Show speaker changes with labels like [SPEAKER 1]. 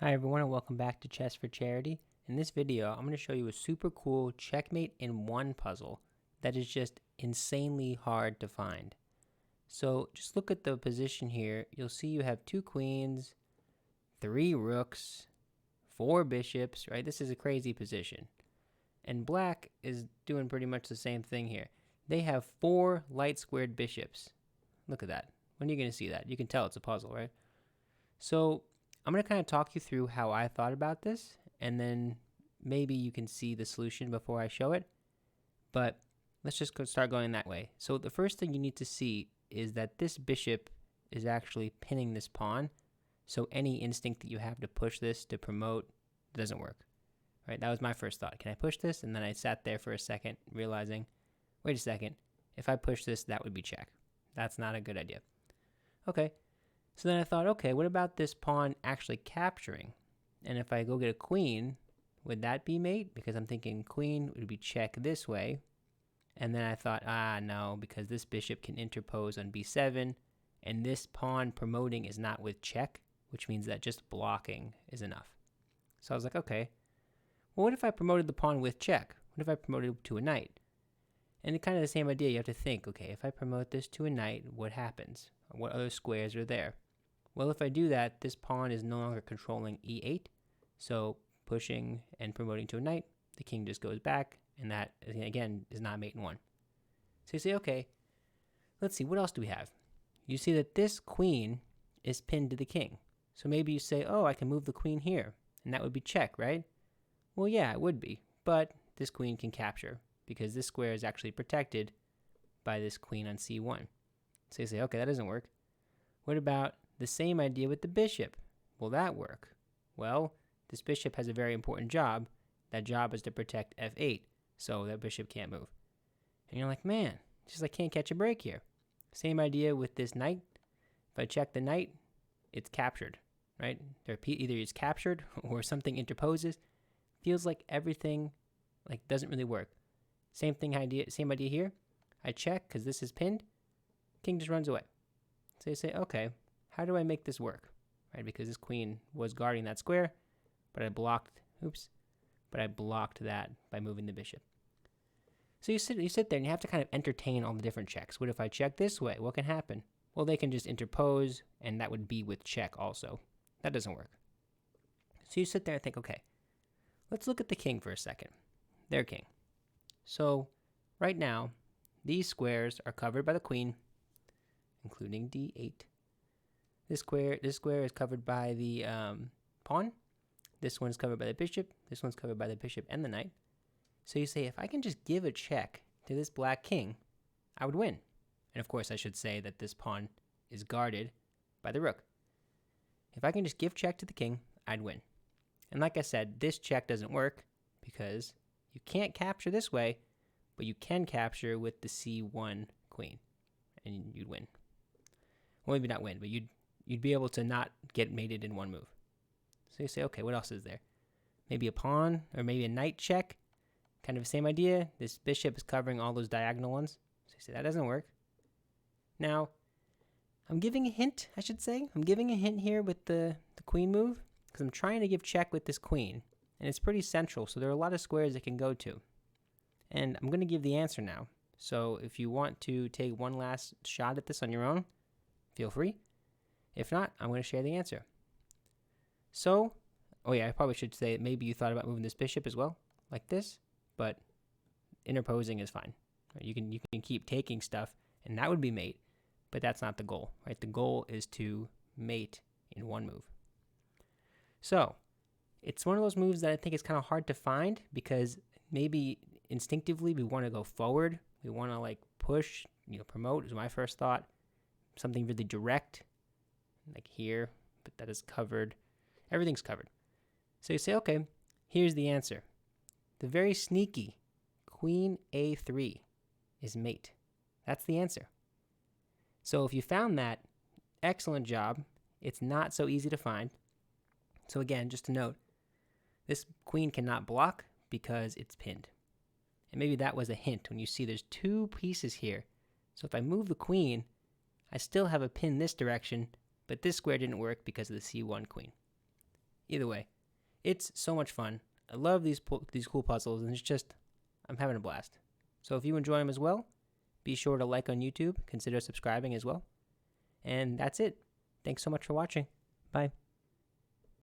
[SPEAKER 1] Hi everyone and welcome back to Chess for Charity. In this video, I'm going to show you a super cool checkmate in one puzzle that is just insanely hard to find. So just look at the position here. You'll see you have 2 queens, 3 rooks, 4 bishops, right? This is a crazy position. And black is doing pretty much the same thing here. They have 4 light squared bishops. Look at that. When are you going to see that? You can tell it's a puzzle, right? So I'm going to kind of talk you through how I thought about this, and then maybe you can see the solution before I show it. But let's just start going that way. So the first thing you need to see is that this bishop is actually pinning this pawn. So any instinct that you have to push this to promote doesn't work. Right? That was my first thought. Can I push this? And then I sat there for a second realizing, wait a second, if I push this, that would be check. That's not a good idea. Okay. So then I thought, okay, what about this pawn actually capturing? And if I go get a queen, would that be mate? Because I'm thinking queen would be check this way. And then I thought, no, because this bishop can interpose on b7, and this pawn promoting is not with check, which means that just blocking is enough. So I was like, okay, well, what if I promoted the pawn with check? What if I promoted it to a knight? And it's kind of the same idea. You have to think, okay, if I promote this to a knight, what happens? What other squares are there? Well, if I do that, this pawn is no longer controlling e8. So pushing and promoting to a knight, the king just goes back, and that, again, is not mate in 1. So you say, okay, let's see, what else do we have? You see that this queen is pinned to the king. So maybe you say, oh, I can move the queen here, and that would be check, right? Well, yeah, it would be, but this queen can capture, because this square is actually protected by this queen on c1. So you say, okay, that doesn't work. What about the same idea with the bishop? Will that work? Well, this bishop has a very important job. That job is to protect f8, so that bishop can't move. And you're like, man, just I can't catch a break here. Same idea with this knight. If I check the knight, it's captured, right? Either it's captured or something interposes. Feels like everything doesn't really work. Same idea here. I check because this is pinned. King just runs away. So you say, okay, how do I make this work? Right, because this queen was guarding that square, but I blocked that by moving the bishop. So you sit there and you have to kind of entertain all the different checks. What if I check this way? What can happen? Well, they can just interpose, and that would be with check also. That doesn't work. So you sit there and think, okay, let's look at the king for a second. Their king. So right now, these squares are covered by the queen, including d8. This square is covered by the pawn. This one's covered by the bishop. This one's covered by the bishop and the knight. So you say, if I can just give a check to this black king, I would win. And of course, I should say that this pawn is guarded by the rook. If I can just give check to the king, I'd win. And like I said, this check doesn't work because you can't capture this way, but you can capture with the c1 queen, and you'd win. Well, maybe not win, but you'd be able to not get mated in one move. So you say, okay, what else is there? Maybe a pawn or maybe a knight check. Kind of the same idea. This bishop is covering all those diagonal ones. So you say, that doesn't work. Now, I'm giving a hint, I should say. I'm giving a hint here with the queen move because I'm trying to give check with this queen. And it's pretty central, so there are a lot of squares it can go to. And I'm going to give the answer now. So if you want to take one last shot at this on your own, feel free. If not, I'm going to share the answer. So, I probably should say maybe you thought about moving this bishop as well, like this, but interposing is fine. You can keep taking stuff, and that would be mate, but that's not the goal, right? The goal is to mate in one move. So, it's one of those moves that I think is kind of hard to find because maybe instinctively we want to go forward. We want to push, promote is my first thought. Something really direct, like here, but that is covered. Everything's covered. So you say, okay, here's the answer. The very sneaky queen a3 is mate. That's the answer. So if you found that, excellent job. It's not so easy to find. So again, just to note, this queen cannot block because it's pinned. And maybe that was a hint when you see there's 2 pieces here. So if I move the queen, I still have a pin this direction, but this square didn't work because of the c1 queen. Either way, it's so much fun. I love these cool puzzles, and I'm having a blast. So if you enjoy them as well, be sure to like on YouTube, consider subscribing as well. And that's it. Thanks so much for watching. Bye.